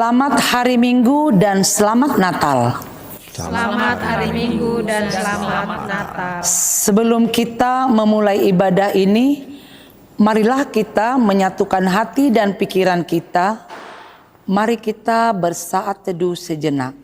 Selamat hari Minggu dan selamat Natal. Selamat hari Minggu dan selamat Natal. Sebelum kita memulai ibadah ini, marilah kita menyatukan hati dan pikiran kita. Mari kita bersaat teduh sejenak.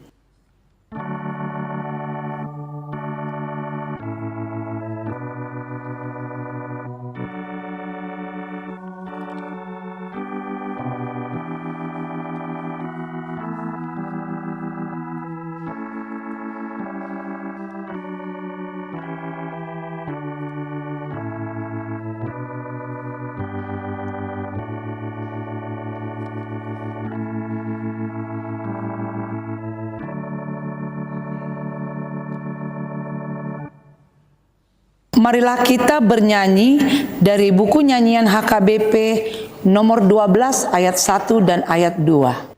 Marilah kita bernyanyi dari buku nyanyian HKBP nomor 12 ayat 1 dan ayat 2.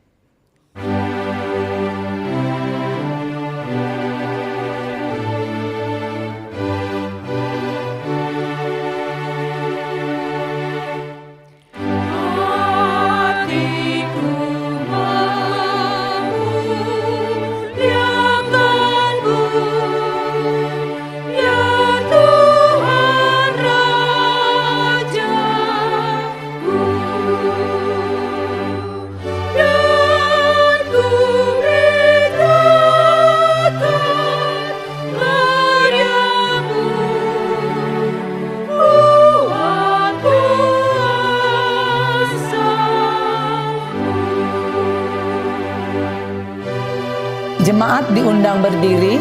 Jemaat diundang berdiri.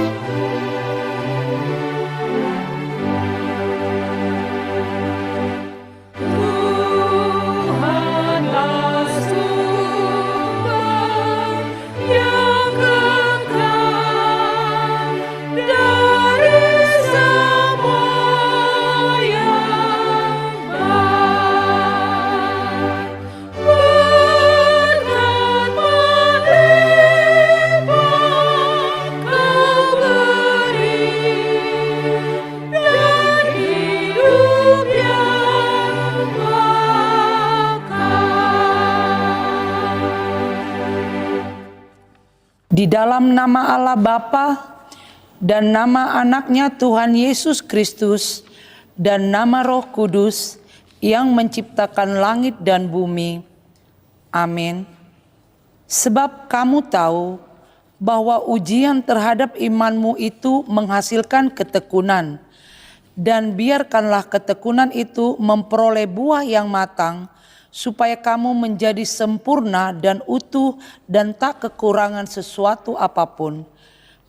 Di dalam nama Allah Bapa dan nama anaknya Tuhan Yesus Kristus dan nama Roh Kudus yang menciptakan langit dan bumi. Amin. Sebab kamu tahu bahwa ujian terhadap imanmu itu menghasilkan ketekunan, dan biarkanlah ketekunan itu memperoleh buah yang matang, supaya kamu menjadi sempurna dan utuh dan tak kekurangan sesuatu apapun.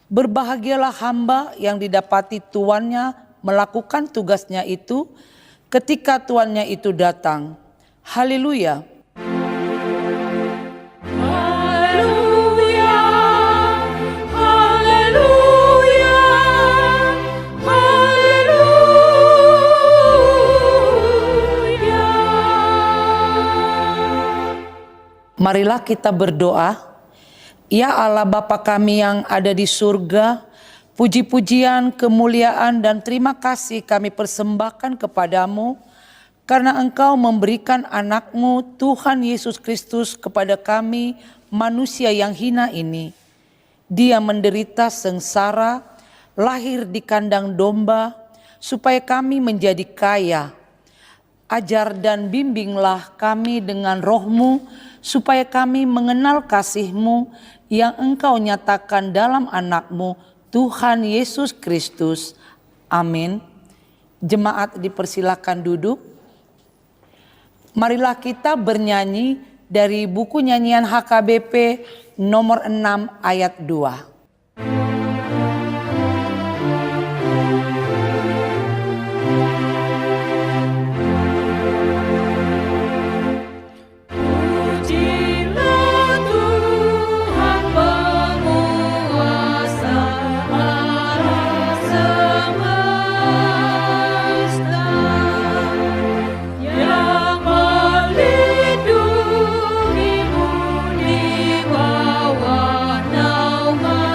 Berbahagialah hamba yang didapati tuannya melakukan tugasnya itu ketika tuannya itu datang. Haleluya. Marilah kita berdoa. Ya Allah Bapa kami yang ada di surga, puji-pujian, kemuliaan dan terima kasih kami persembahkan kepadamu karena Engkau memberikan anakmu Tuhan Yesus Kristus kepada kami manusia yang hina ini. Dia menderita sengsara, lahir di kandang domba supaya kami menjadi kaya. Ajar dan bimbinglah kami dengan roh-Mu supaya kami mengenal kasih-Mu yang Engkau nyatakan dalam anak-Mu Tuhan Yesus Kristus. Amin. Jemaat dipersilakan duduk. Marilah kita bernyanyi dari buku nyanyian HKBP nomor 6 ayat 2. Di bawah naungan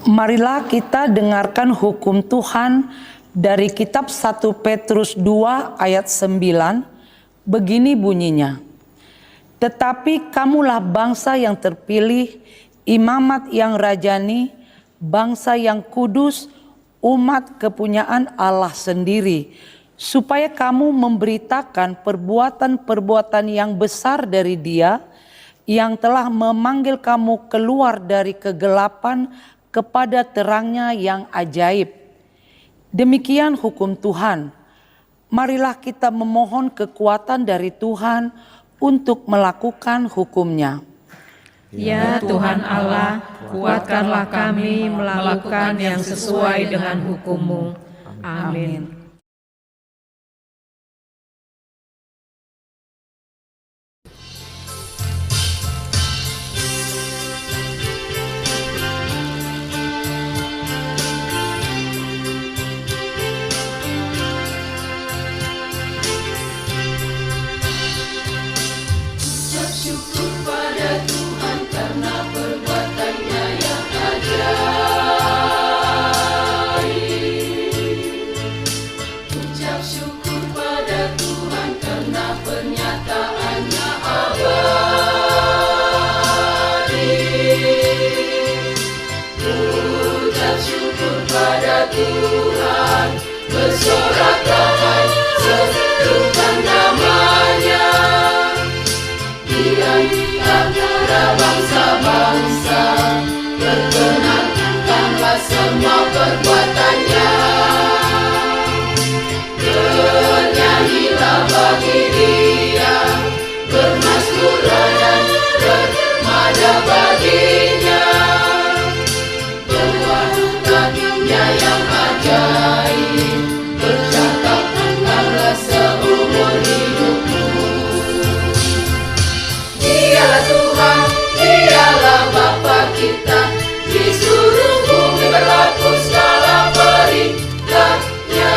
Marilah kita dengarkan hukum Tuhan dari kitab 1 Petrus 2 ayat 9. Begini bunyinya. Tetapi kamulah bangsa yang terpilih, imamat yang rajani, bangsa yang kudus, umat kepunyaan Allah sendiri, supaya kamu memberitakan perbuatan-perbuatan yang besar dari Dia yang telah memanggil kamu keluar dari kegelapan kepada terangnya yang ajaib. Demikian hukum Tuhan. Marilah kita memohon kekuatan dari Tuhan untuk melakukan hukum-Nya. Ya Tuhan Allah, kuatkanlah kami melakukan yang sesuai dengan hukum-Mu. Amin. Syukur pada Tuhan karena perbuatannya yang ajaib. Ucap syukur pada Tuhan karena pernyataannya abadi. Ucap syukur pada Tuhan, bersoraklah serukan namanya. Dia antara bangsa-bangsa, perkenankanlah semua perbuatannya. Bernyanyilah bagi Dia, bermasmurlah dan bermada baginya. Perbuatannya yang ajaib, bercakapkanlah seumur hidupmu. Dialah Tuhan, Dialah Bapa kita, di seluruh bumi berlaku segala perintahnya.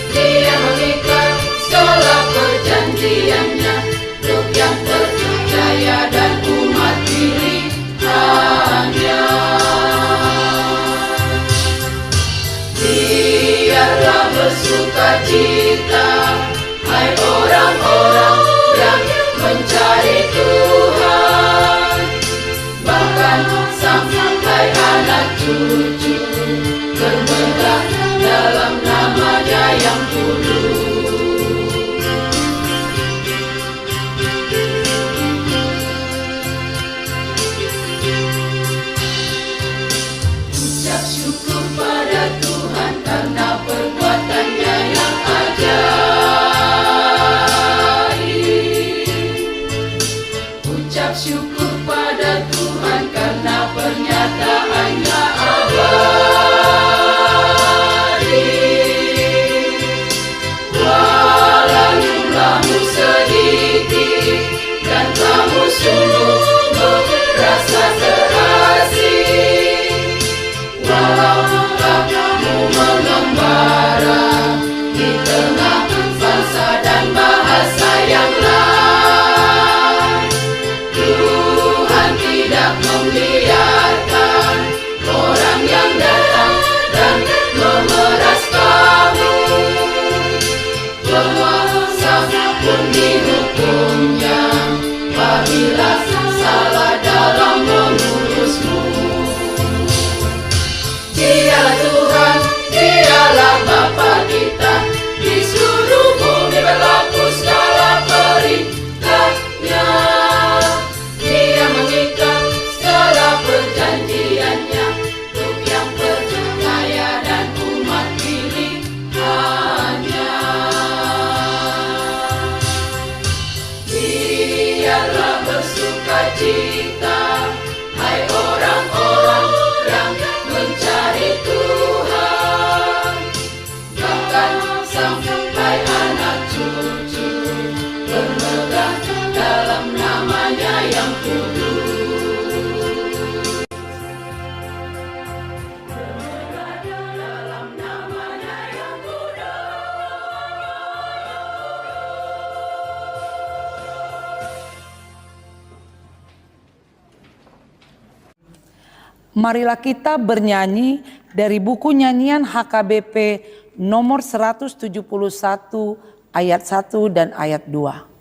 Dia mengikat segala perjanjiannya, untuk yang percaya dan umat pilihannya. Biarlah bersukacita, hai orang-orang yang mencari Tuhan, bahkan sampai anak cucu bermegah dalam nama-Nya yang kudus. Ucap syukur pada Tuhan karena perbuatannya yang ajaib. Ucap syukur pada Tuhan karena pernyataannya abadi. Walau jumlahmu sedikit dan kamu sungguh merasa terasing, walau kamu mengembara di tengah bangsa dan bahasa yang lain, Tuhan tidak membiarkan orang yang datang dan memeras kamu. Penguasa pun dihukumnya apabila salah dalam mengurusmu. Dialah Tuhan, Dialah Bapa kita, di seluruh bumi berlaku segala perintahnya. Dia mengikat segala perjanjiannya, untuk yang percaya dan umat pilihannya. Biarlah bersukacita, hai orang-orang yang mencari Tuhan, bahkan sampai Marilah kita bernyanyi dari buku nyanyian HKBP nomor 171 ayat 1 dan ayat 2.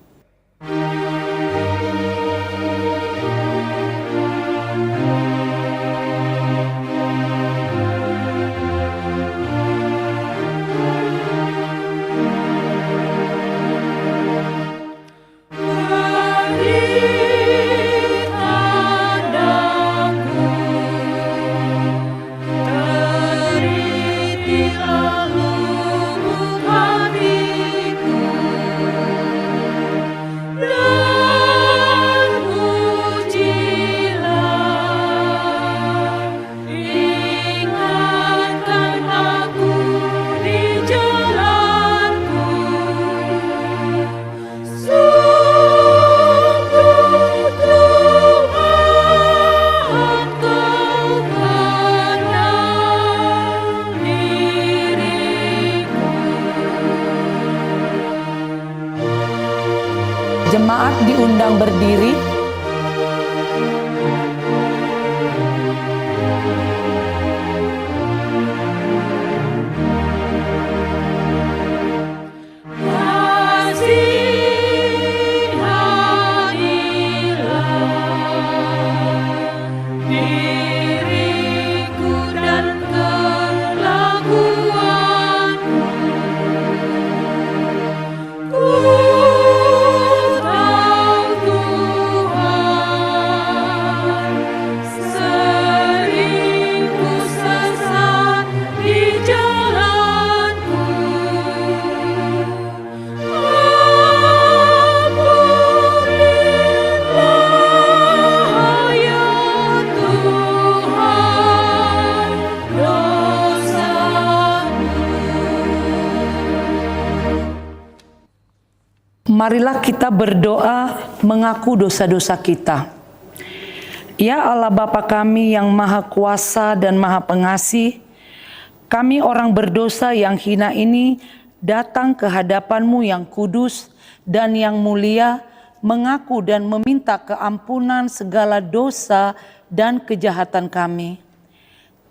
Jemaat diundang berdiri. Marilah kita berdoa mengaku dosa-dosa kita. Ya Allah Bapa kami yang Maha Kuasa dan Maha Pengasih, kami orang berdosa yang hina ini datang ke hadapan-Mu yang kudus dan yang mulia, mengaku dan meminta keampunan segala dosa dan kejahatan kami.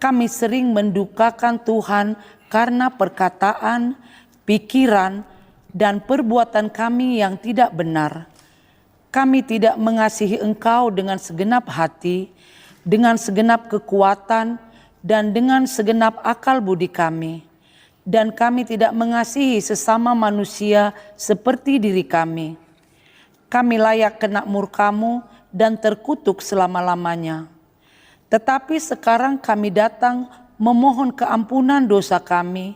Kami sering mendukakan Tuhan karena perkataan, pikiran, dan perbuatan kami yang tidak benar. Kami tidak mengasihi Engkau dengan segenap hati, dengan segenap kekuatan, dan dengan segenap akal budi kami. Dan kami tidak mengasihi sesama manusia seperti diri kami. Kami layak kena murka-Mu dan terkutuk selama-lamanya. Tetapi sekarang kami datang memohon keampunan dosa kami.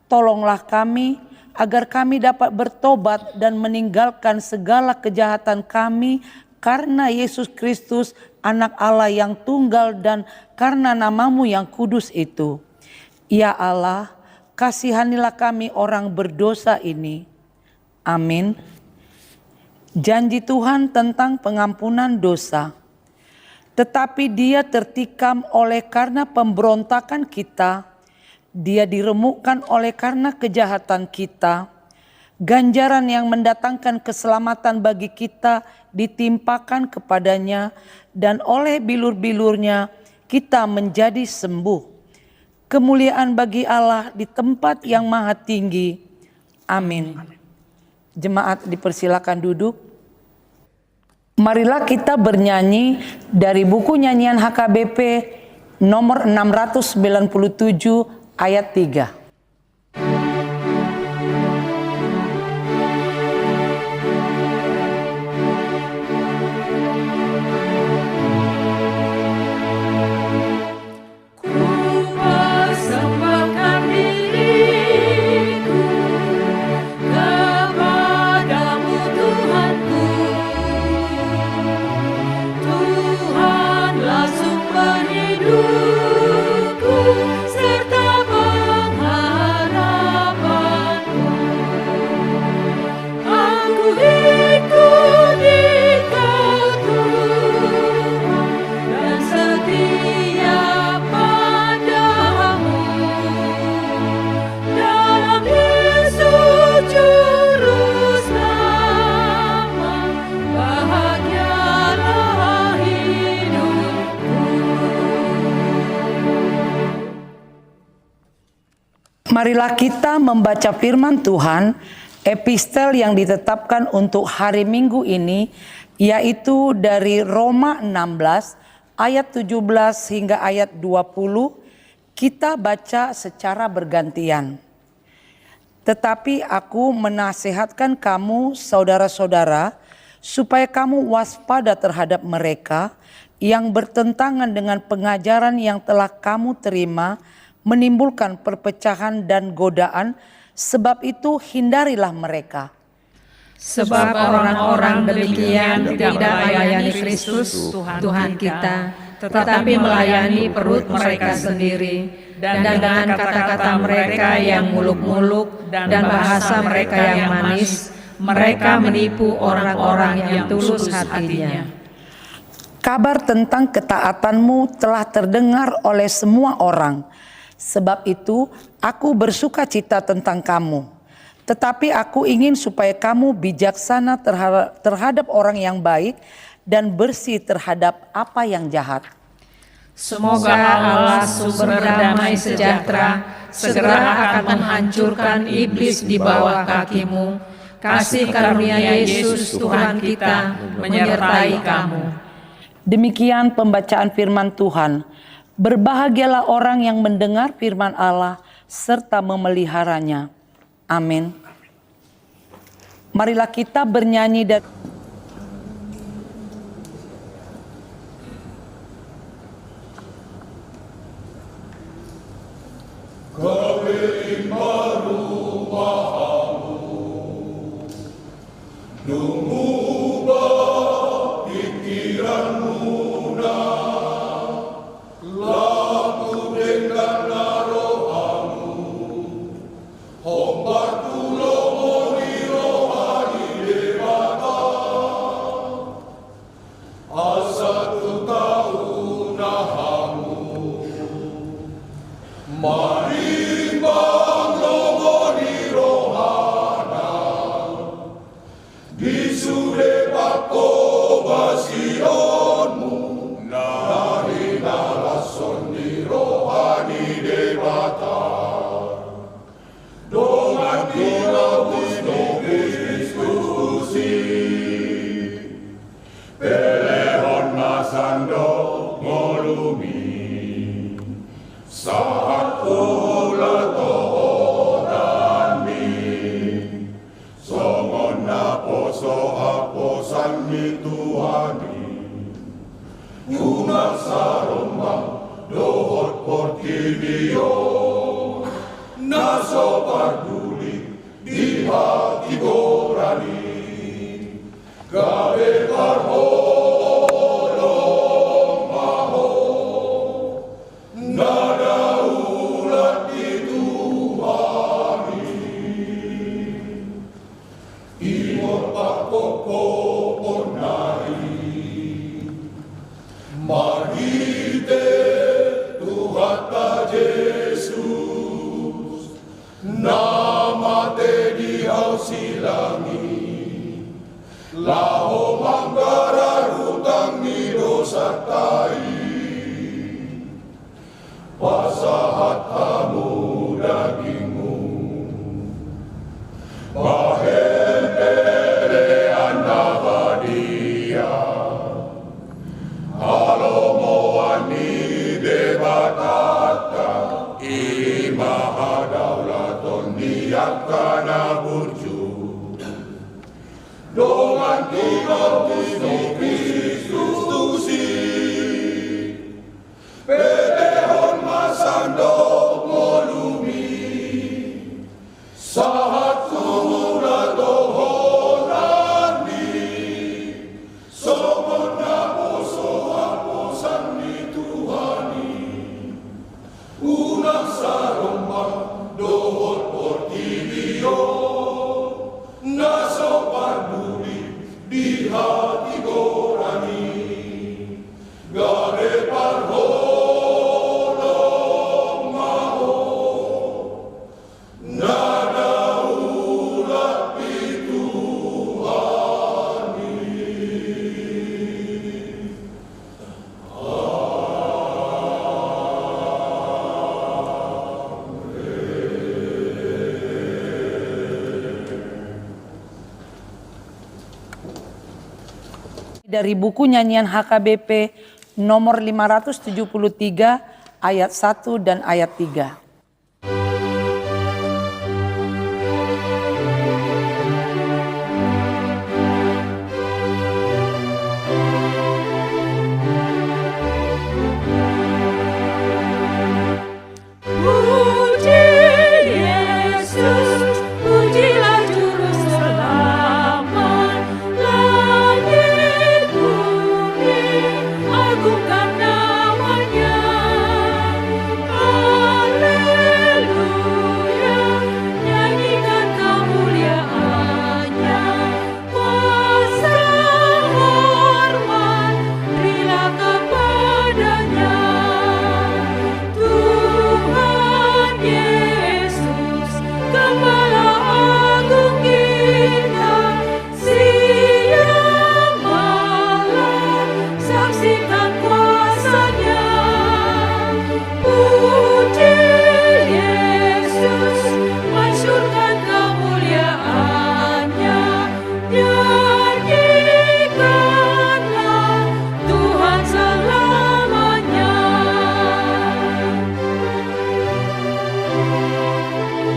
Tolonglah kami agar kami dapat bertobat dan meninggalkan segala kejahatan kami karena Yesus Kristus Anak Allah yang tunggal dan karena nama-Mu yang kudus itu. Ya Allah, kasihanilah kami orang berdosa ini. Amin. Janji Tuhan tentang pengampunan dosa. Tetapi Dia tertikam oleh karena pemberontakan kita, Dia diremukkan oleh karena kejahatan kita. Ganjaran yang mendatangkan keselamatan bagi kita ditimpakan kepadanya, dan oleh bilur-bilurnya kita menjadi sembuh. Kemuliaan bagi Allah di tempat yang maha tinggi. Amin. Jemaat dipersilakan duduk. Marilah kita bernyanyi dari buku nyanyian HKBP nomor 697 ayat 3. Serta Marilah kita membaca firman Tuhan, epistel yang ditetapkan untuk hari Minggu ini, yaitu dari Roma 16 ayat 17 hingga ayat 20. Kita baca secara bergantian. Tetapi aku menasihatkan kamu saudara-saudara, supaya kamu waspada terhadap mereka yang bertentangan dengan pengajaran yang telah kamu terima, menimbulkan perpecahan dan godaan, sebab itu hindarilah mereka. Sebab orang-orang demikian tidak melayani Kristus Tuhan kita, tetapi melayani perut mereka sendiri, dan dengan kata-kata mereka yang muluk-muluk dan bahasa mereka yang manis, mereka menipu orang-orang yang tulus hatinya. Kabar tentang ketaatanmu telah terdengar oleh semua orang. Sebab itu aku bersuka cita tentang kamu. Tetapi aku ingin supaya kamu bijaksana terhadap orang yang baik dan bersih terhadap apa yang jahat. Semoga Allah sumber damai sejahtera segera akan menghancurkan iblis di bawah kakimu. Kasih karunia Yesus Tuhan kita menyertai kamu. Demikian pembacaan firman Tuhan. Berbahagialah orang yang mendengar firman Allah serta memeliharanya. Amin. Marilah kita bernyanyi dan di hati Dari buku nyanyian HKBP nomor 573 ayat 1 dan ayat 3.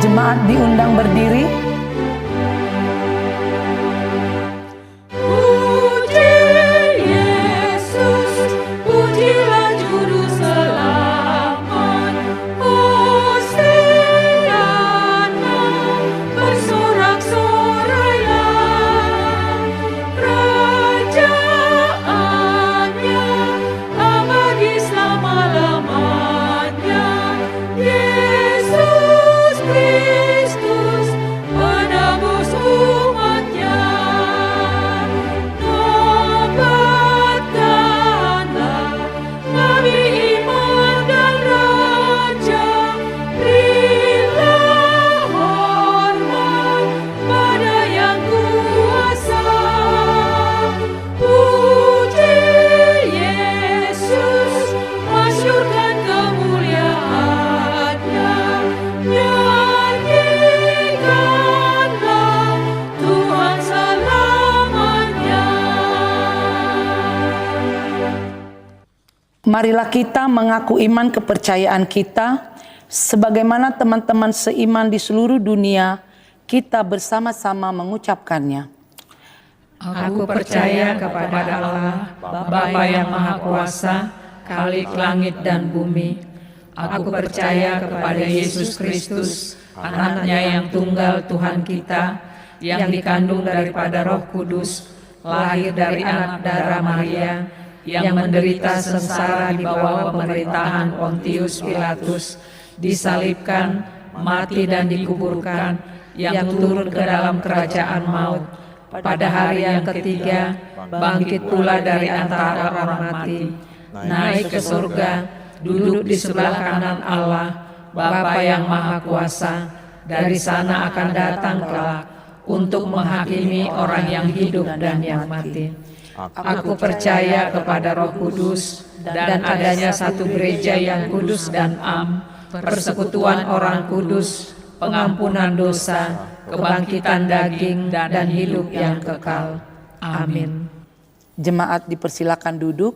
Jemaat diundang berdiri. Puji Yesus, pujilah Juru Selamat. Hosiana, bersorak-sorailah. Kerajaannya abadi selama-lamanya. Yesus Kristus penebus umatnya. Nobatkanlah Nabi, Imam dan Raja. Berilah hormat pada yang kuasa. Puji Yesus, masyurkan kemuliaannya. Nyanyikanlah Tuhan selamanya. Marilah kita mengaku iman kepercayaan kita, sebagaimana teman-teman seiman di seluruh dunia, kita bersama-sama mengucapkannya. Aku percaya kepada Allah, Bapa yang Maha Kuasa, Khalik langit dan bumi. Aku percaya kepada Yesus Kristus, anaknya yang tunggal Tuhan kita, yang dikandung daripada Roh Kudus, lahir dari anak darah Maria, yang menderita sengsara di bawah pemerintahan Pontius Pilatus, disalibkan, mati dan dikuburkan, yang turun ke dalam kerajaan maut. Pada hari yang ketiga, bangkit pula dari antara orang mati, naik ke surga, duduk di sebelah kanan Allah, Bapa yang Maha Kuasa. Dari sana akan datang kelak untuk menghakimi orang yang hidup dan yang mati. Aku percaya kepada Roh Kudus dan adanya satu gereja yang kudus dan am, persekutuan orang kudus, pengampunan dosa, kebangkitan daging dan hidup yang kekal. Amin. Jemaat dipersilakan duduk.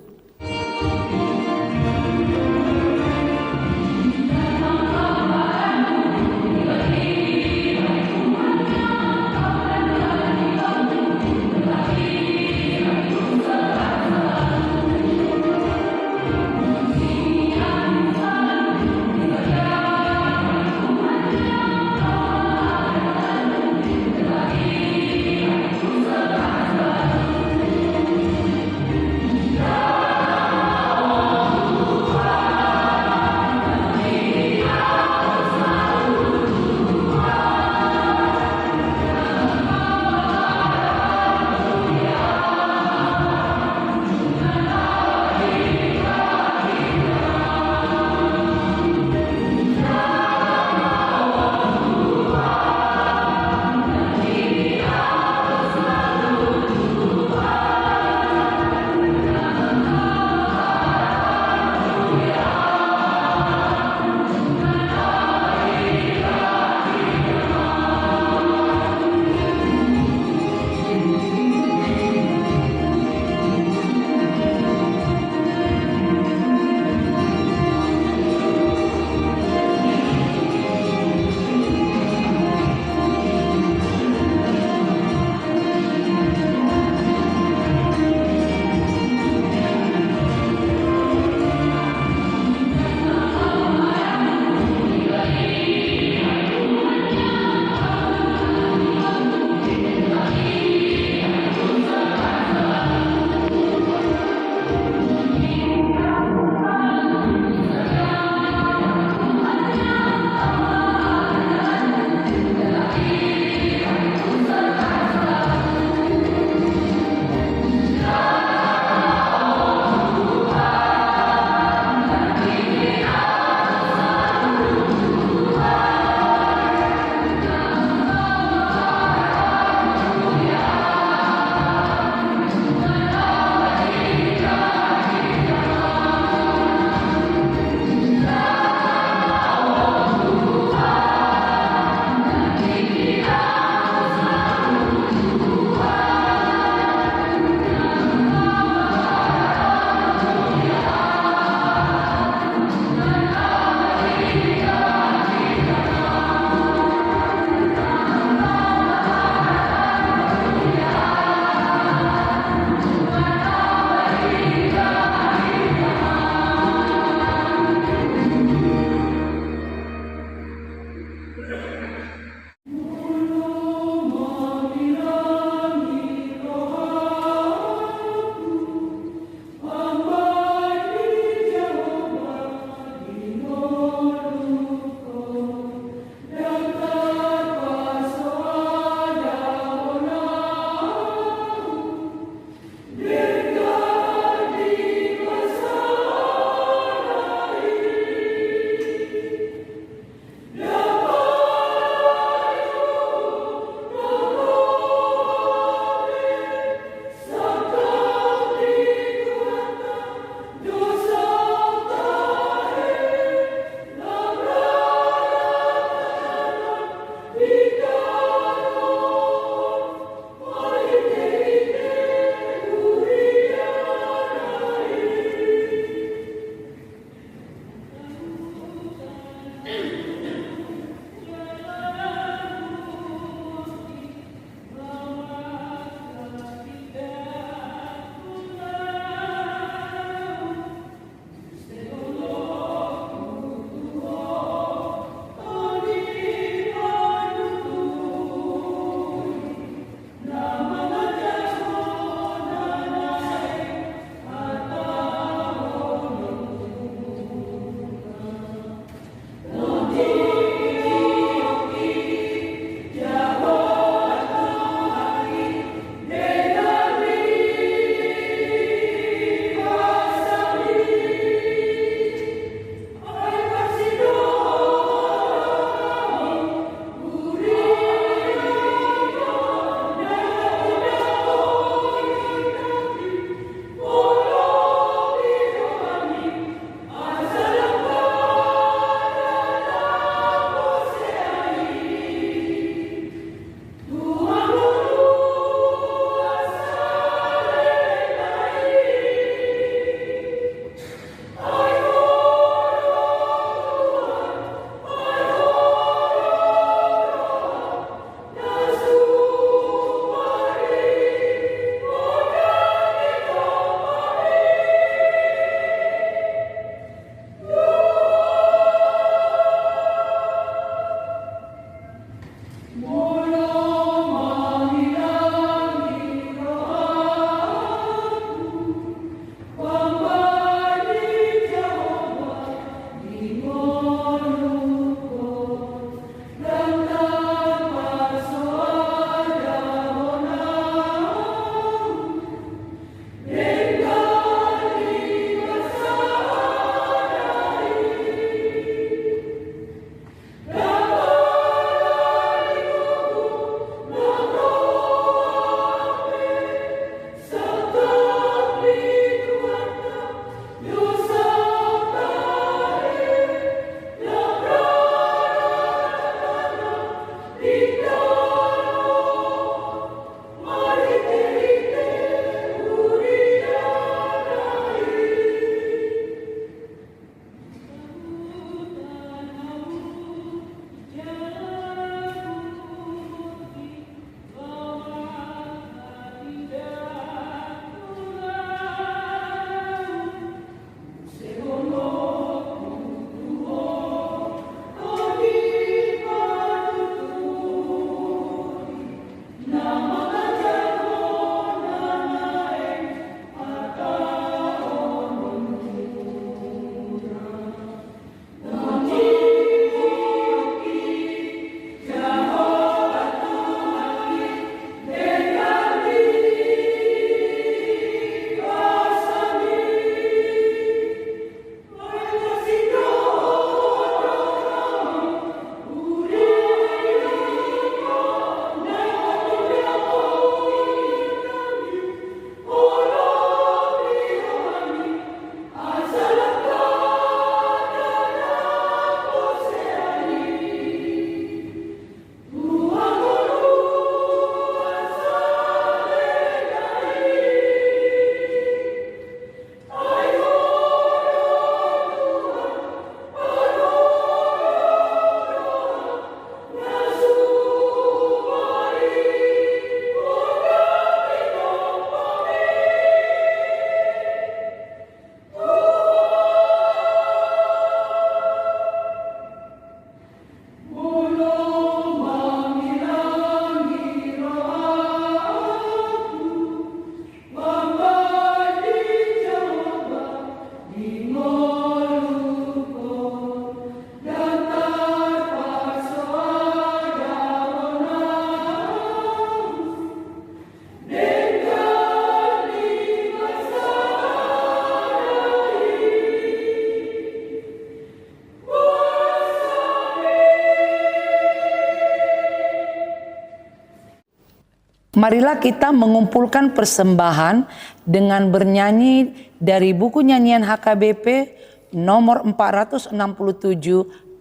Marilah kita mengumpulkan persembahan dengan bernyanyi dari buku nyanyian HKBP nomor 467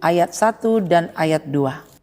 ayat 1 dan ayat 2.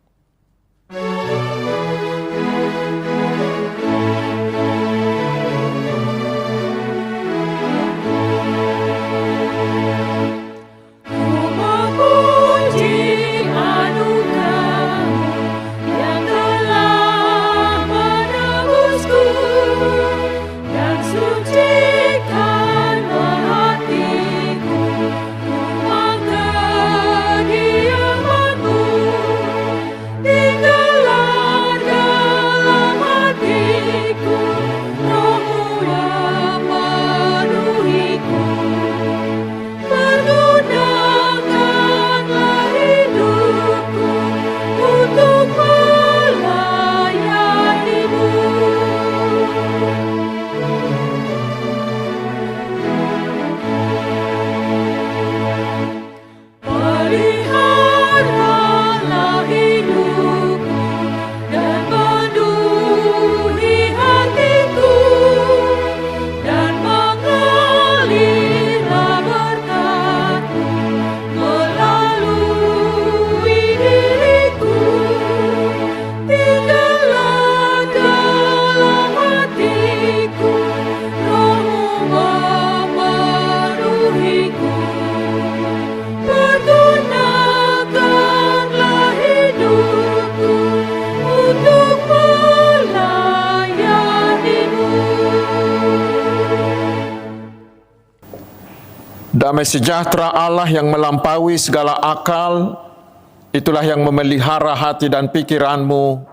Damai sejahtera Allah yang melampaui segala akal, itulah yang memelihara hati dan pikiranmu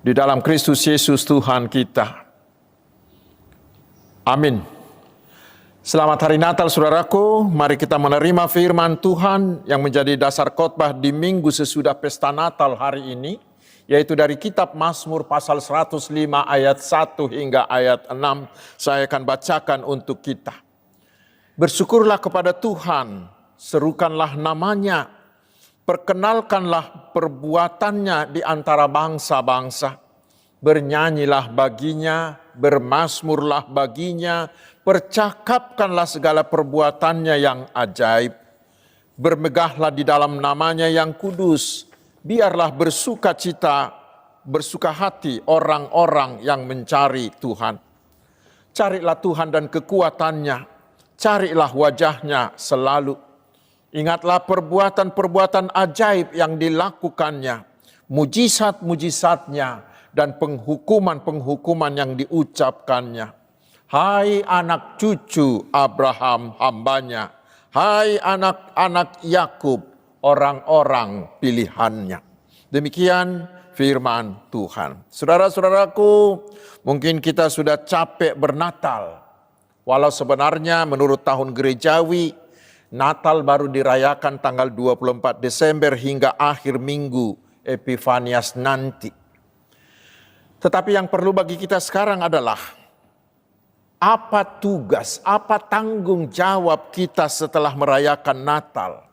di dalam Kristus Yesus Tuhan kita. Amin. Selamat hari Natal saudaraku, mari kita menerima firman Tuhan yang menjadi dasar khotbah di minggu sesudah pesta Natal hari ini, yaitu dari kitab Mazmur pasal 105 ayat 1 hingga ayat 6. Saya akan bacakan untuk kita. Bersyukurlah kepada Tuhan, serukanlah namanya, perkenalkanlah perbuatannya di antara bangsa-bangsa. Bernyanyilah baginya, bermazmurlah baginya, percakapkanlah segala perbuatannya yang ajaib. Bermegahlah di dalam namanya yang kudus, biarlah bersuka hati orang-orang yang mencari Tuhan. Carilah Tuhan dan kekuatannya, carilah wajahnya selalu. Ingatlah perbuatan-perbuatan ajaib yang dilakukannya, mujizat-mujizatnya, dan penghukuman-penghukuman yang diucapkannya. Hai anak cucu Abraham hambanya, hai anak-anak Yakub, orang-orang pilihannya. Demikian firman Tuhan. Saudara-saudaraku, mungkin kita sudah capek bernatal. Walau sebenarnya menurut tahun gerejawi, Natal baru dirayakan tanggal 24 Desember hingga akhir minggu Epifanias nanti. Tetapi yang perlu bagi kita sekarang adalah, apa tugas, apa tanggung jawab kita setelah merayakan Natal?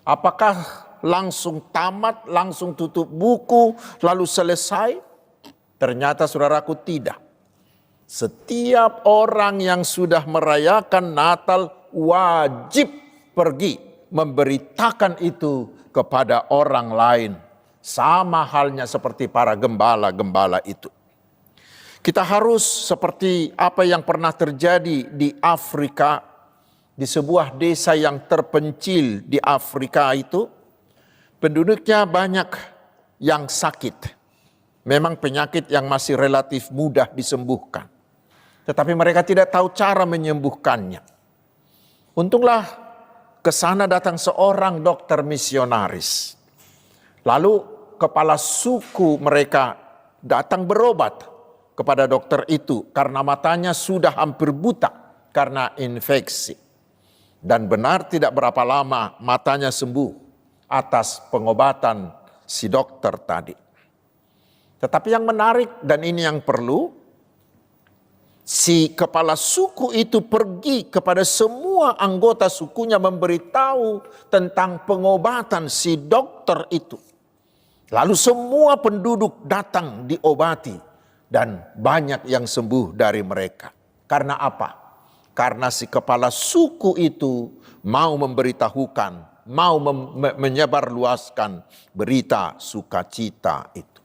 Apakah langsung tamat, langsung tutup buku, lalu selesai? Ternyata saudaraku tidak. Setiap orang yang sudah merayakan Natal wajib pergi memberitakan itu kepada orang lain. Sama halnya seperti para gembala-gembala itu. Kita harus seperti apa yang pernah terjadi di Afrika, di sebuah desa yang terpencil di Afrika itu. Penduduknya banyak yang sakit. Memang penyakit yang masih relatif mudah disembuhkan. Tetapi mereka tidak tahu cara menyembuhkannya. Untunglah ke sana datang seorang dokter misionaris. Lalu kepala suku mereka datang berobat kepada dokter itu karena matanya sudah hampir buta karena infeksi. Dan benar tidak berapa lama matanya sembuh atas pengobatan si dokter tadi. Tetapi yang menarik dan ini yang perlu, si kepala suku itu pergi kepada semua anggota sukunya memberitahu tentang pengobatan si dokter itu. Lalu semua penduduk datang diobati Dan banyak yang sembuh dari mereka. Karena apa? Karena si kepala suku itu mau memberitahukan, mau menyebarluaskan berita sukacita itu.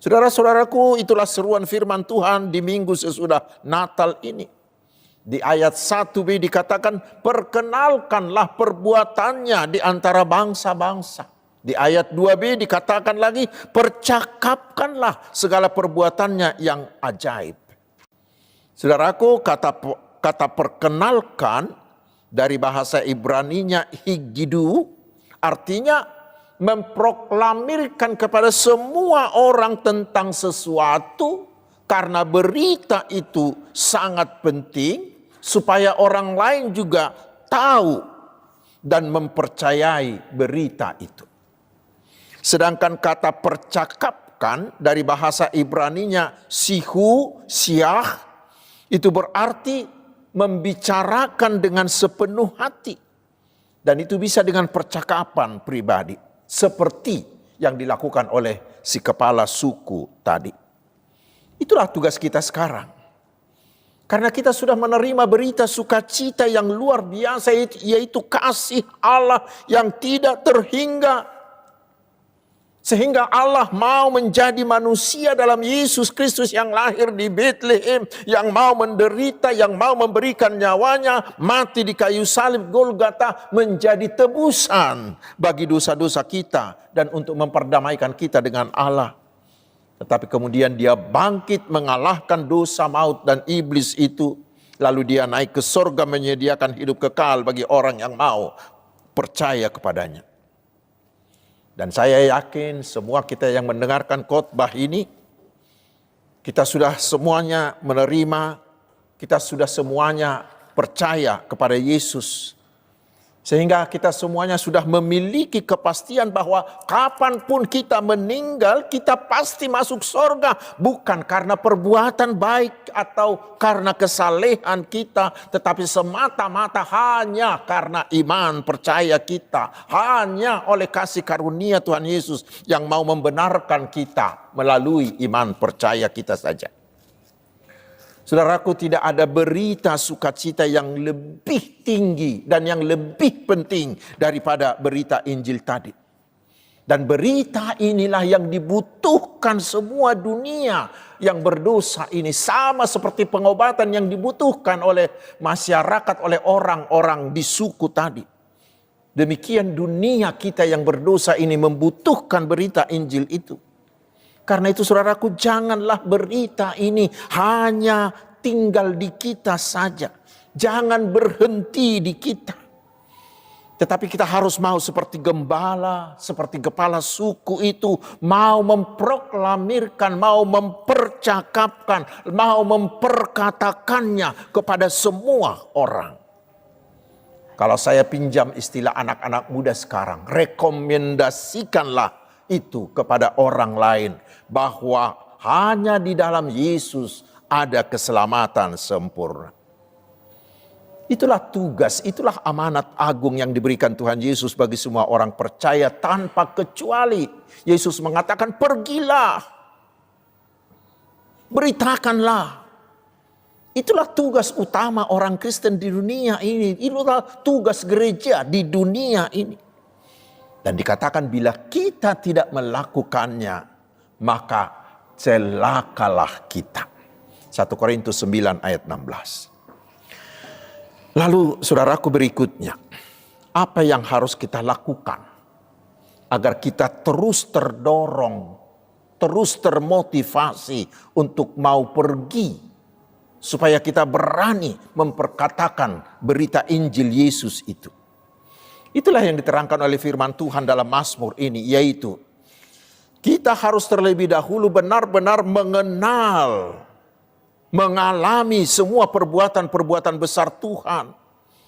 Saudara-saudaraku, itulah seruan firman Tuhan di minggu sesudah Natal ini. Di ayat 1b dikatakan, perkenalkanlah perbuatannya di antara bangsa-bangsa. Di ayat 2b dikatakan lagi, percakapkanlah segala perbuatannya yang ajaib. Saudaraku, kata perkenalkan dari bahasa Ibraninya higidu, artinya memproklamirkan kepada semua orang tentang sesuatu, karena berita itu sangat penting supaya orang lain juga tahu dan mempercayai berita itu. Sedangkan kata percakapkan dari bahasa Ibraninya sihu, siah, itu berarti membicarakan dengan sepenuh hati. Dan itu bisa dengan percakapan pribadi. Seperti yang dilakukan oleh si kepala suku tadi. Itulah tugas kita sekarang. Karena kita sudah menerima berita sukacita yang luar biasa, yaitu kasih Allah yang tidak terhingga. Sehingga Allah mau menjadi manusia dalam Yesus Kristus yang lahir di Bethlehem, yang mau menderita, yang mau memberikan nyawanya, mati di kayu salib Golgota, menjadi tebusan bagi dosa-dosa kita dan untuk memperdamaikan kita dengan Allah. Tetapi kemudian dia bangkit mengalahkan dosa, maut dan iblis itu, lalu dia naik ke surga menyediakan hidup kekal bagi orang yang mau percaya kepadanya. Dan saya yakin semua kita yang mendengarkan khotbah ini, kita sudah semuanya menerima, kita sudah semuanya percaya kepada Yesus. Sehingga kita semuanya sudah memiliki kepastian bahwa kapanpun kita meninggal, kita pasti masuk surga. Bukan karena perbuatan baik atau karena kesalehan kita, tetapi semata-mata hanya karena iman percaya kita. Hanya oleh kasih karunia Tuhan Yesus yang mau membenarkan kita melalui iman percaya kita saja. Saudaraku, tidak ada berita sukacita yang lebih tinggi dan yang lebih penting daripada berita Injil tadi. Dan berita inilah yang dibutuhkan semua dunia yang berdosa ini. Sama seperti pengobatan yang dibutuhkan oleh masyarakat, oleh orang-orang di suku tadi. Demikian dunia kita yang berdosa ini membutuhkan berita Injil itu. Karena itu saudaraku, janganlah berita ini hanya tinggal di kita saja. Jangan berhenti di kita. Tetapi kita harus mau seperti gembala, seperti kepala suku itu. Mau memproklamirkan, mau mempercakapkan, mau memperkatakannya kepada semua orang. Kalau saya pinjam istilah anak-anak muda sekarang, rekomendasikanlah itu kepada orang lain, bahwa hanya di dalam Yesus ada keselamatan sempurna. Itulah tugas, itulah amanat agung yang diberikan Tuhan Yesus bagi semua orang percaya tanpa kecuali. Yesus mengatakan, pergilah, beritakanlah. Itulah tugas utama orang Kristen di dunia ini. Itulah tugas gereja di dunia ini. Dan dikatakan bila kita tidak melakukannya, maka celakalah kita. 1 Korintus 9 ayat 16. Lalu saudaraku berikutnya, apa yang harus kita lakukan agar kita terus terdorong, terus termotivasi untuk mau pergi, supaya kita berani memperkatakan berita Injil Yesus itu. Itulah yang diterangkan oleh firman Tuhan dalam Mazmur ini, yaitu kita harus terlebih dahulu benar-benar mengenal, mengalami semua perbuatan-perbuatan besar Tuhan.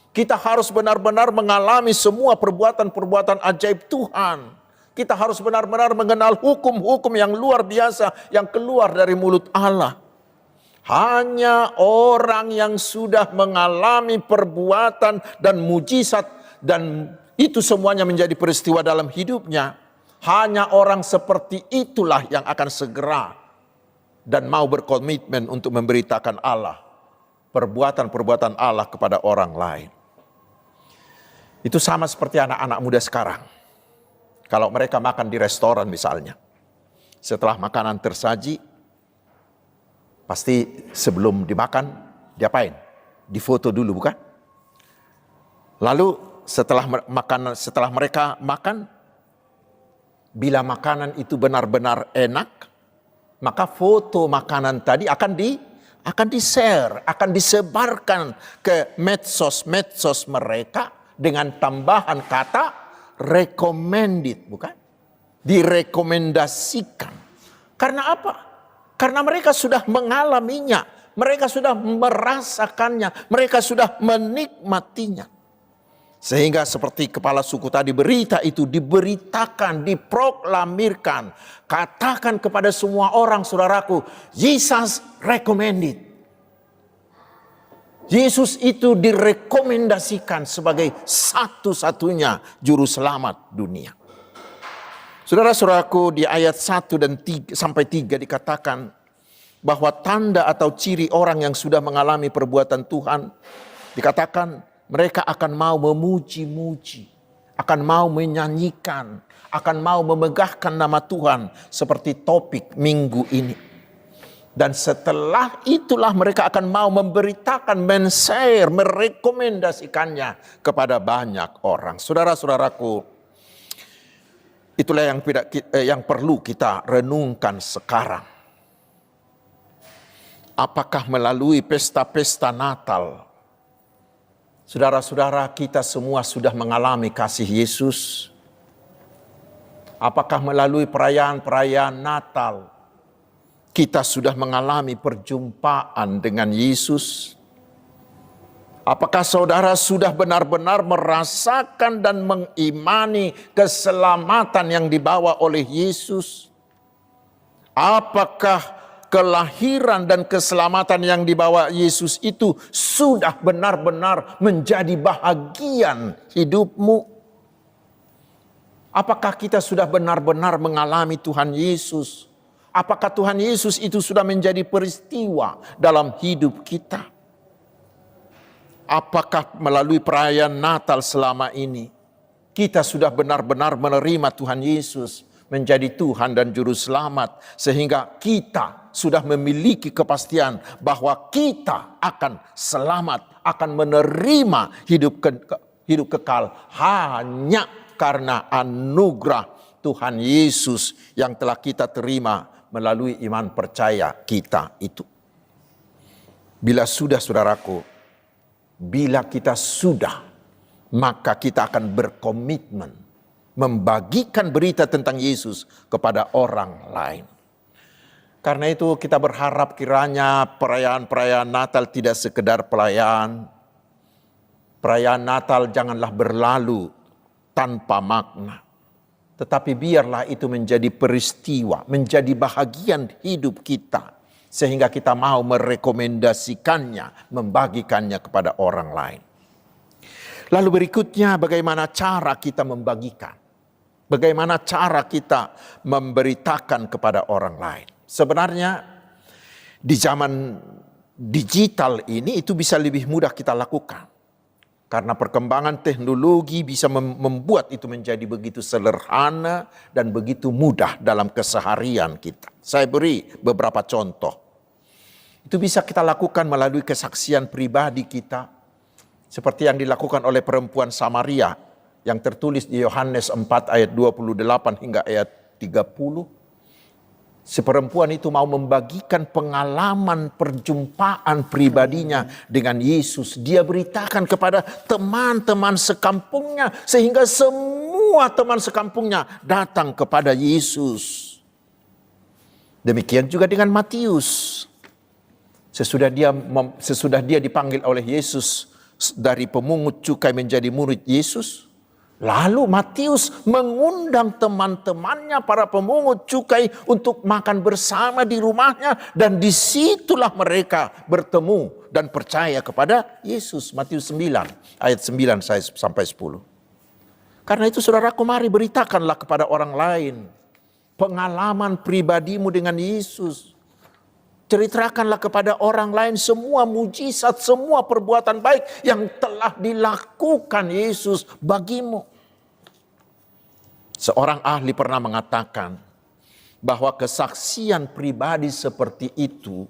Kita harus benar-benar mengalami semua perbuatan-perbuatan ajaib Tuhan. Kita harus benar-benar mengenal hukum-hukum yang luar biasa yang keluar dari mulut Allah. Hanya orang yang sudah mengalami perbuatan dan mujizat, dan itu semuanya menjadi peristiwa dalam hidupnya, hanya orang seperti itulah yang akan segera dan mau berkomitmen untuk memberitakan Allah, perbuatan-perbuatan Allah kepada orang lain. Itu sama seperti anak-anak muda sekarang. Kalau mereka makan di restoran misalnya, setelah makanan tersaji, pasti sebelum dimakan, diapain? Difoto dulu, bukan? Lalu setelah mereka makan, bila makanan itu benar-benar enak, maka foto makanan tadi akan di-share, akan disebarkan ke medsos mereka dengan tambahan kata recommended, bukan? Direkomendasikan. Karena apa? Karena mereka sudah mengalaminya, mereka sudah merasakannya, mereka sudah menikmatinya. Sehingga seperti kepala suku tadi, berita itu diberitakan, diproklamirkan. Katakan kepada semua orang, saudaraku, Jesus recommended. Yesus itu direkomendasikan sebagai satu-satunya juru selamat dunia. Saudara-saudaraku, di ayat 1 dan 3 sampai 3 dikatakan bahwa tanda atau ciri orang yang sudah mengalami perbuatan Tuhan, dikatakan mereka akan mau memuji-muji, akan mau menyanyikan, akan mau memegahkan nama Tuhan seperti topik minggu ini. Dan setelah itulah mereka akan mau memberitakan, men-share, merekomendasikannya kepada banyak orang. Saudara-saudaraku, itulah yang perlu kita renungkan sekarang. Apakah melalui pesta-pesta Natal, saudara-saudara kita semua sudah mengalami kasih Yesus? Apakah melalui perayaan-perayaan Natal kita sudah mengalami perjumpaan dengan Yesus? Apakah saudara sudah benar-benar merasakan dan mengimani keselamatan yang dibawa oleh Yesus? Apakah kelahiran dan keselamatan yang dibawa Yesus itu sudah benar-benar menjadi bahagian hidupmu? Apakah kita sudah benar-benar mengalami Tuhan Yesus? Apakah Tuhan Yesus itu sudah menjadi peristiwa dalam hidup kita? Apakah melalui perayaan Natal selama ini kita sudah benar-benar menerima Tuhan Yesus menjadi Tuhan dan Juru Selamat, sehingga kita sudah memiliki kepastian bahwa kita akan selamat, akan menerima hidup kekal hanya karena anugerah Tuhan Yesus yang telah kita terima melalui iman percaya kita itu. Bila sudah, saudaraku, bila kita sudah, maka kita akan berkomitmen membagikan berita tentang Yesus kepada orang lain. Karena itu kita berharap kiranya perayaan-perayaan Natal tidak sekedar perayaan. Perayaan Natal janganlah berlalu tanpa makna. Tetapi biarlah itu menjadi peristiwa, menjadi bahagian hidup kita. Sehingga kita mau merekomendasikannya, membagikannya kepada orang lain. Lalu berikutnya, bagaimana cara kita membagikan? Bagaimana cara kita memberitakan kepada orang lain? Sebenarnya di zaman digital ini itu bisa lebih mudah kita lakukan. Karena perkembangan teknologi bisa membuat itu menjadi begitu sederhana dan begitu mudah dalam keseharian kita. Saya beri beberapa contoh. Itu bisa kita lakukan melalui kesaksian pribadi kita. Seperti yang dilakukan oleh perempuan Samaria yang tertulis di Yohanes 4 ayat 28 hingga ayat 30. Si perempuan itu mau membagikan pengalaman perjumpaan pribadinya dengan Yesus. Dia beritakan kepada teman-teman sekampungnya sehingga semua teman sekampungnya datang kepada Yesus. Demikian juga dengan Matius. Sesudah dia dipanggil oleh Yesus dari pemungut cukai menjadi murid Yesus, lalu Matius mengundang teman-temannya para pemungut cukai untuk makan bersama di rumahnya, dan disitulah mereka bertemu dan percaya kepada Yesus. Matius 9 ayat 9 sampai 10. Karena itu saudaraku, mari beritakanlah kepada orang lain pengalaman pribadimu dengan Yesus. Ceritakanlah kepada orang lain semua mujizat, semua perbuatan baik yang telah dilakukan Yesus bagimu. Seorang ahli pernah mengatakan bahwa kesaksian pribadi seperti itu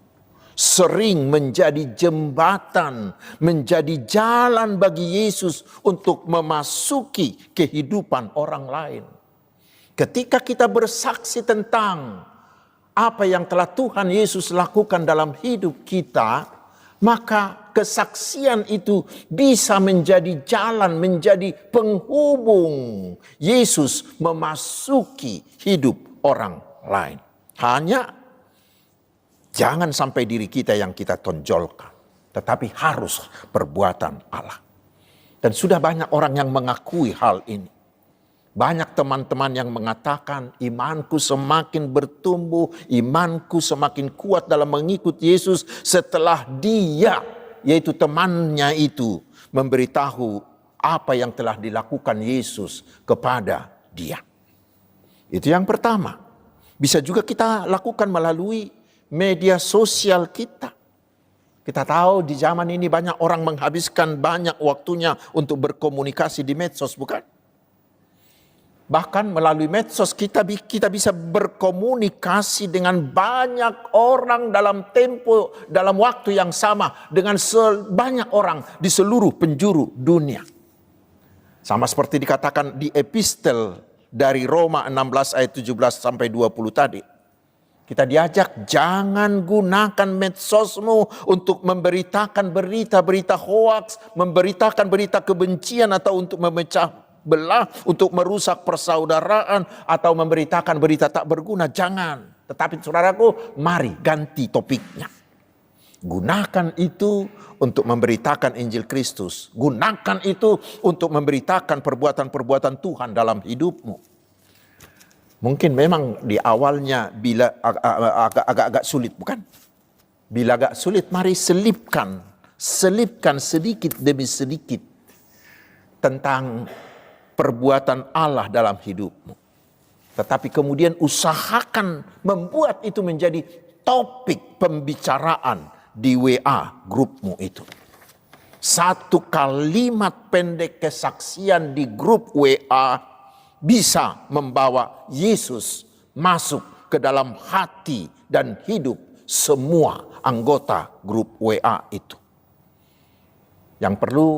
sering menjadi jembatan, menjadi jalan bagi Yesus untuk memasuki kehidupan orang lain. Ketika kita bersaksi tentang apa yang telah Tuhan Yesus lakukan dalam hidup kita, maka kesaksian itu bisa menjadi jalan, menjadi penghubung Yesus memasuki hidup orang lain. Hanya jangan sampai diri kita yang kita tonjolkan, tetapi harus perbuatan Allah. Dan sudah banyak orang yang mengakui hal ini. Banyak teman-teman yang mengatakan imanku semakin bertumbuh, imanku semakin kuat dalam mengikut Yesus setelah dia, yaitu temannya itu, memberitahu apa yang telah dilakukan Yesus kepada dia. Itu yang pertama. Bisa juga kita lakukan melalui media sosial kita. Kita tahu di zaman ini banyak orang menghabiskan banyak waktunya untuk berkomunikasi di medsos, bukan? Bahkan melalui medsos kita bisa berkomunikasi dengan banyak orang dalam waktu yang sama dengan banyak orang di seluruh penjuru dunia. Sama seperti dikatakan di epistel dari Roma 16 ayat 17 sampai 20 tadi. Kita diajak jangan gunakan medsosmu untuk memberitakan berita-berita hoaks, memberitakan berita kebencian atau untuk memecah belah, untuk merusak persaudaraan atau memberitakan berita tak berguna. Jangan. Tetapi saudaraku, mari ganti topiknya. Gunakan itu untuk memberitakan Injil Kristus. Gunakan itu untuk memberitakan perbuatan-perbuatan Tuhan dalam hidupmu. Mungkin memang di awalnya bila agak-agak sulit, bukan? Bila agak sulit, mari selipkan sedikit demi sedikit tentang perbuatan Allah dalam hidupmu. Tetapi kemudian usahakan membuat itu menjadi topik pembicaraan di WA grupmu itu. Satu kalimat pendek kesaksian di grup WA bisa membawa Yesus masuk ke dalam hati dan hidup semua anggota grup WA itu. Yang perlu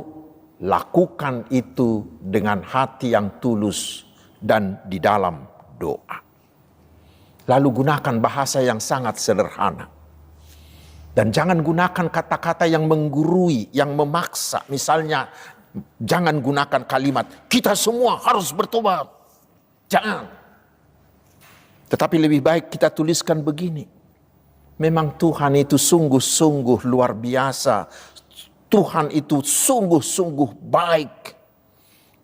lakukan itu dengan hati yang tulus dan di dalam doa. Lalu gunakan bahasa yang sangat sederhana. Dan jangan gunakan kata-kata yang menggurui, yang memaksa. Misalnya, jangan gunakan kalimat, kita semua harus bertobat. Jangan. Tetapi lebih baik kita tuliskan begini. Memang Tuhan itu sungguh-sungguh luar biasa. Tuhan itu sungguh-sungguh baik.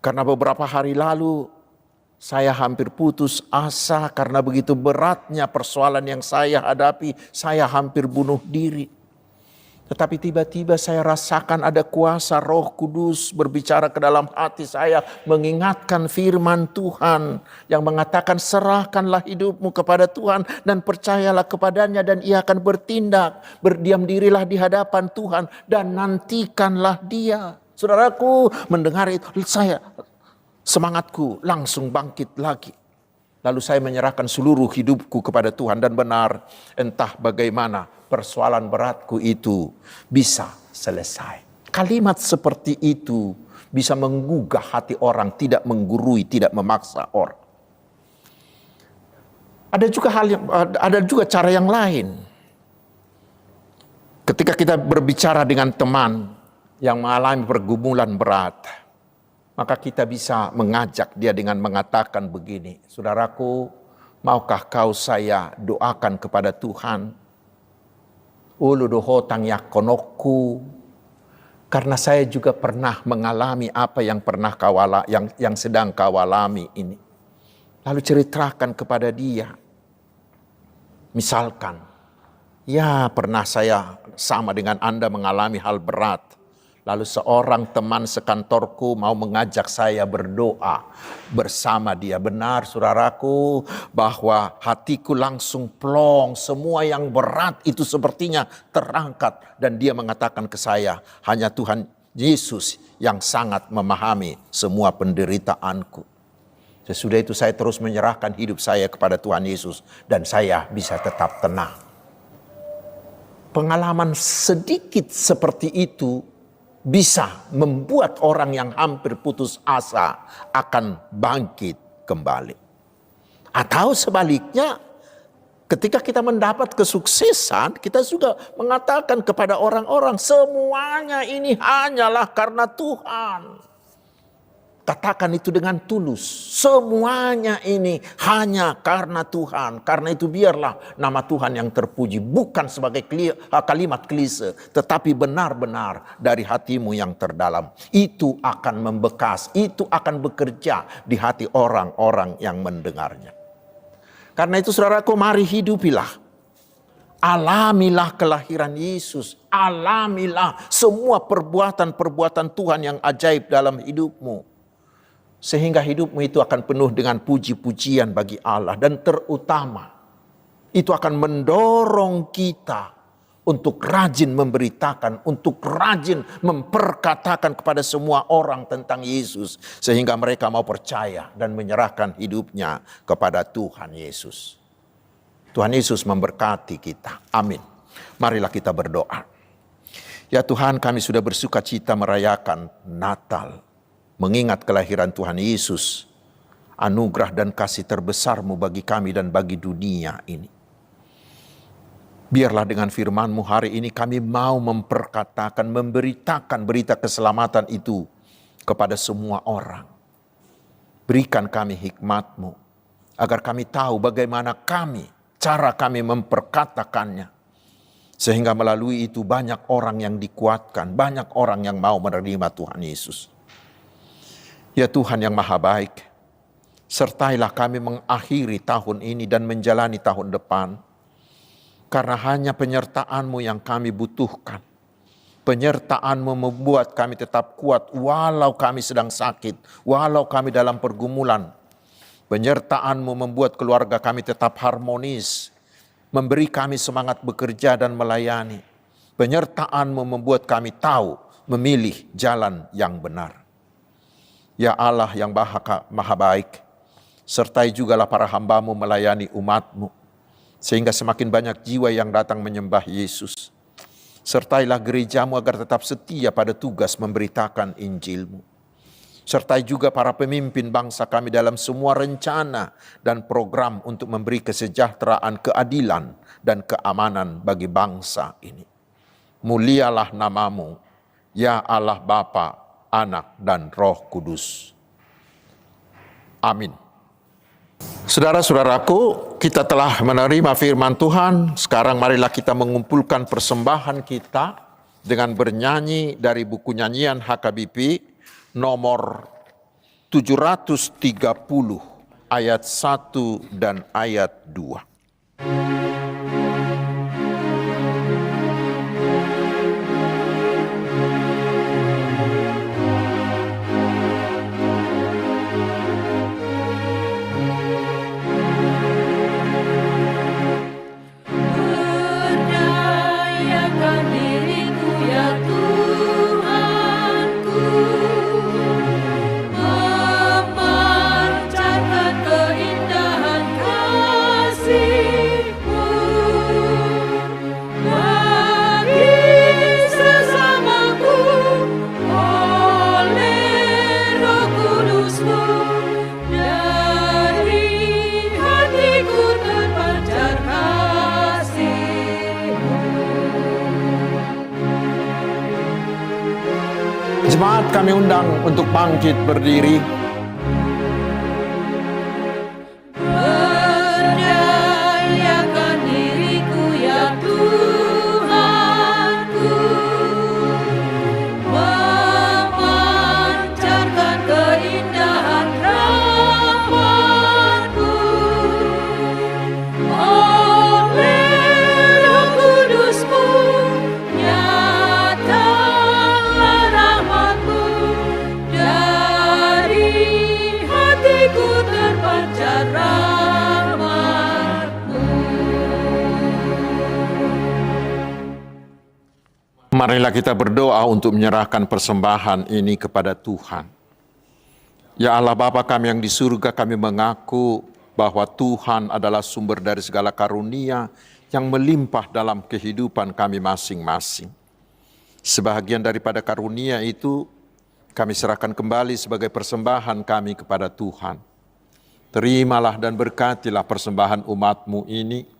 Karena beberapa hari lalu saya hampir putus asa karena begitu beratnya persoalan yang saya hadapi. Saya hampir bunuh diri. Tetapi tiba-tiba saya rasakan ada kuasa Roh Kudus berbicara ke dalam hati saya. Mengingatkan firman Tuhan yang mengatakan serahkanlah hidupmu kepada Tuhan dan percayalah kepadanya dan ia akan bertindak. Berdiam dirilah di hadapan Tuhan dan nantikanlah dia. Saudaraku mendengar itu semangatku langsung bangkit lagi. Lalu saya menyerahkan seluruh hidupku kepada Tuhan dan benar entah bagaimana persoalan beratku itu bisa selesai. Kalimat seperti itu bisa menggugah hati orang, tidak menggurui, tidak memaksa orang. Ada juga cara yang lain. Ketika kita berbicara dengan teman yang mengalami pergumulan berat, maka kita bisa mengajak dia dengan mengatakan begini, saudaraku, maukah kau saya doakan kepada Tuhan? Ulu dohotang yakonokku, karena saya juga pernah mengalami apa yang pernah yang sedang kau alami ini. Lalu ceritakan kepada dia. Misalkan, ya pernah saya sama dengan Anda mengalami hal berat. Lalu seorang teman sekantorku mau mengajak saya berdoa bersama dia. Benar saudaraku, bahwa hatiku langsung plong. Semua yang berat itu sepertinya terangkat. Dan dia mengatakan ke saya, hanya Tuhan Yesus yang sangat memahami semua penderitaanku. Sesudah itu saya terus menyerahkan hidup saya kepada Tuhan Yesus. Dan saya bisa tetap tenang. Pengalaman sedikit seperti itu bisa membuat orang yang hampir putus asa akan bangkit kembali. Atau sebaliknya, ketika kita mendapat kesuksesan, kita juga mengatakan kepada orang-orang, semuanya ini hanyalah karena Tuhan. Katakan itu dengan tulus. Semuanya ini hanya karena Tuhan. Karena itu biarlah nama Tuhan yang terpuji. Bukan sebagai kalimat klise. Tetapi benar-benar dari hatimu yang terdalam. Itu akan membekas. Itu akan bekerja di hati orang-orang yang mendengarnya. Karena itu saudaraku, mari hidupilah. Alamilah kelahiran Yesus. Alamilah semua perbuatan-perbuatan Tuhan yang ajaib dalam hidupmu. Sehingga hidupmu itu akan penuh dengan puji-pujian bagi Allah. Dan terutama, itu akan mendorong kita untuk rajin memberitakan, untuk rajin memperkatakan kepada semua orang tentang Yesus. Sehingga mereka mau percaya dan menyerahkan hidupnya kepada Tuhan Yesus. Tuhan Yesus memberkati kita. Amin. Marilah kita berdoa. Ya Tuhan, kami sudah bersuka cita merayakan Natal. Mengingat kelahiran Tuhan Yesus, anugerah dan kasih terbesar-Mu bagi kami dan bagi dunia ini. Biarlah dengan firman-Mu hari ini kami mau memperkatakan, memberitakan berita keselamatan itu kepada semua orang. Berikan kami hikmat-Mu, agar kami tahu bagaimana cara kami memperkatakannya. Sehingga melalui itu banyak orang yang dikuatkan, banyak orang yang mau menerima Tuhan Yesus. Ya Tuhan yang maha baik, sertailah kami mengakhiri tahun ini dan menjalani tahun depan. Karena hanya penyertaan-Mu yang kami butuhkan. Penyertaan-Mu membuat kami tetap kuat walau kami sedang sakit, walau kami dalam pergumulan. Penyertaan-Mu membuat keluarga kami tetap harmonis, memberi kami semangat bekerja dan melayani. Penyertaan-Mu membuat kami tahu memilih jalan yang benar. Ya Allah yang maha baik, sertai jugalah para hamba-Mu melayani umat-Mu, sehingga semakin banyak jiwa yang datang menyembah Yesus. Sertailah gereja-Mu agar tetap setia pada tugas memberitakan Injil-Mu. Sertai juga para pemimpin bangsa kami dalam semua rencana dan program untuk memberi kesejahteraan, keadilan, dan keamanan bagi bangsa ini. Mulialah nama-Mu, ya Allah Bapa, Anak dan Roh Kudus. Amin. Saudara-saudaraku, kita telah menerima firman Tuhan. Sekarang marilah kita mengumpulkan persembahan kita dengan bernyanyi dari buku nyanyian HKBP nomor 730 ayat 1 dan ayat 2. Jemaat kami undang untuk bangkit berdiri. Berdayakan diriku ya Tuhanku, memancarkan keindahan rahmat-Mu. Oleh Roh Kudus-Mu, nyatalah Marilah kita berdoa untuk menyerahkan persembahan ini kepada Tuhan. Ya Allah Bapa kami yang di surga, kami mengaku bahwa Tuhan adalah sumber dari segala karunia yang melimpah dalam kehidupan kami masing-masing. Sebahagian daripada karunia itu kami serahkan kembali sebagai persembahan kami kepada Tuhan. Terimalah dan berkatilah persembahan umat-Mu ini,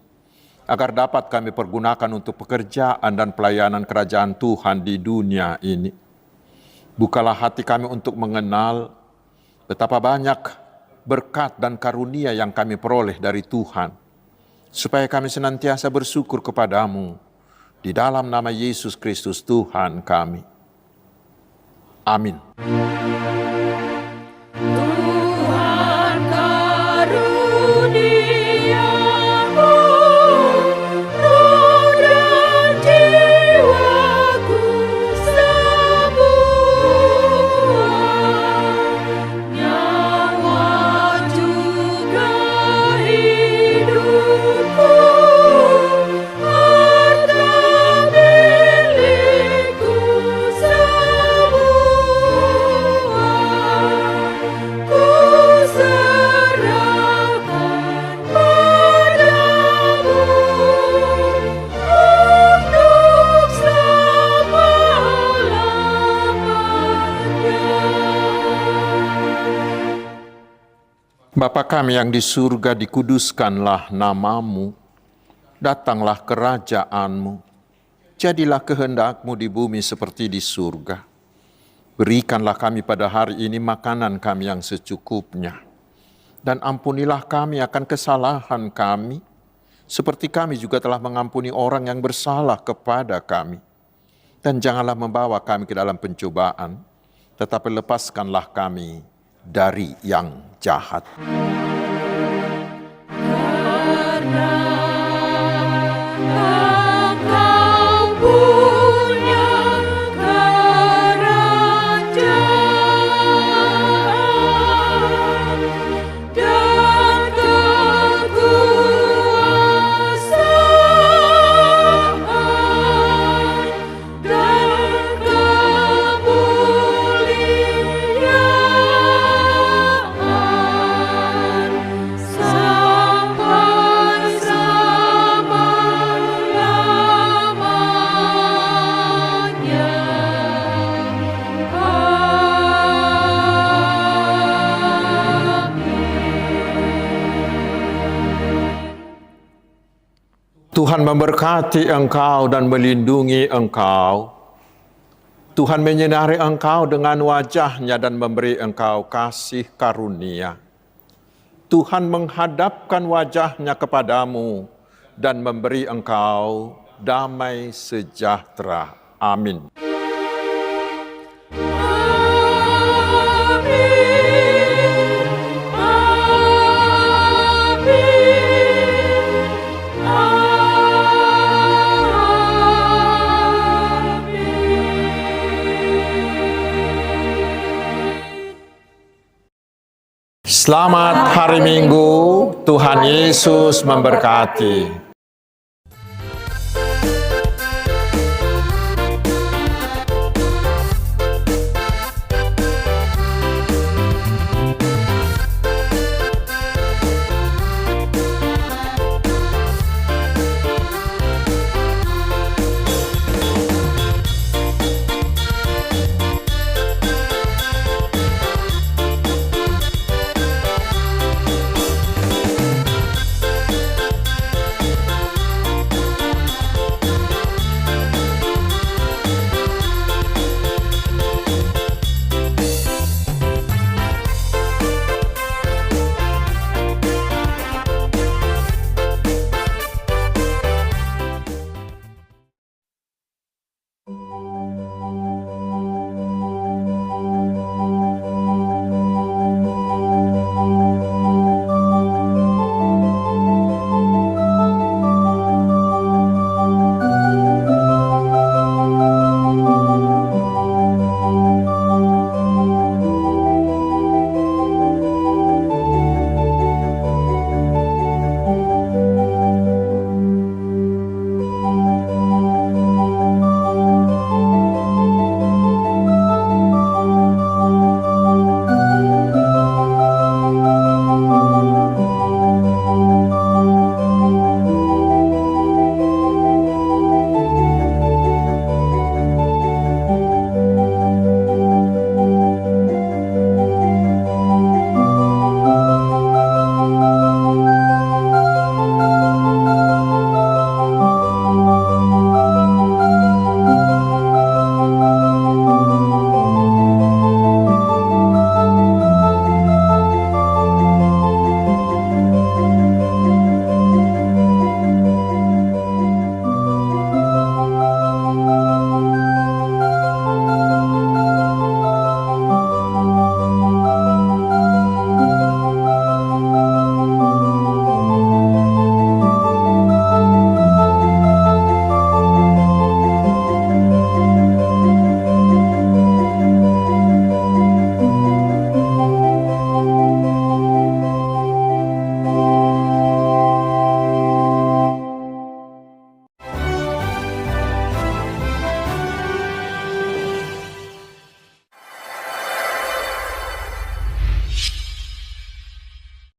agar dapat kami pergunakan untuk pekerjaan dan pelayanan kerajaan Tuhan di dunia ini. Bukalah hati kami untuk mengenal betapa banyak berkat dan karunia yang kami peroleh dari Tuhan, supaya kami senantiasa bersyukur kepadamu, di dalam nama Yesus Kristus Tuhan kami. Amin. Tuhan karuniamu, roh dan jiwaku semua, nyawa juga hidupku, harta milikku semua, ku serahkan padamu untuk selama-lamanya. Bapa kami yang di surga, dikuduskanlah namamu, datanglah kerajaan-Mu, jadilah kehendak-Mu di bumi seperti di surga. Berikanlah kami pada hari ini makanan kami yang secukupnya, dan ampunilah kami akan kesalahan kami, seperti kami juga telah mengampuni orang yang bersalah kepada kami. Dan janganlah membawa kami ke dalam pencobaan, tetapi lepaskanlah kami dari yang jahat. Karena Engkau punya kerajaan dan kekuasaan dan kemuliaan sampai selama-lamanya. Tuhan memberkati engkau dan melindungi engkau. Tuhan menyinari engkau dengan wajah-Nya dan memberi engkau kasih karunia. Tuhan menghadapkan wajah-Nya kepadamu dan memberi engkau damai sejahtera. Amin. Selamat hari Minggu, Tuhan Yesus memberkati.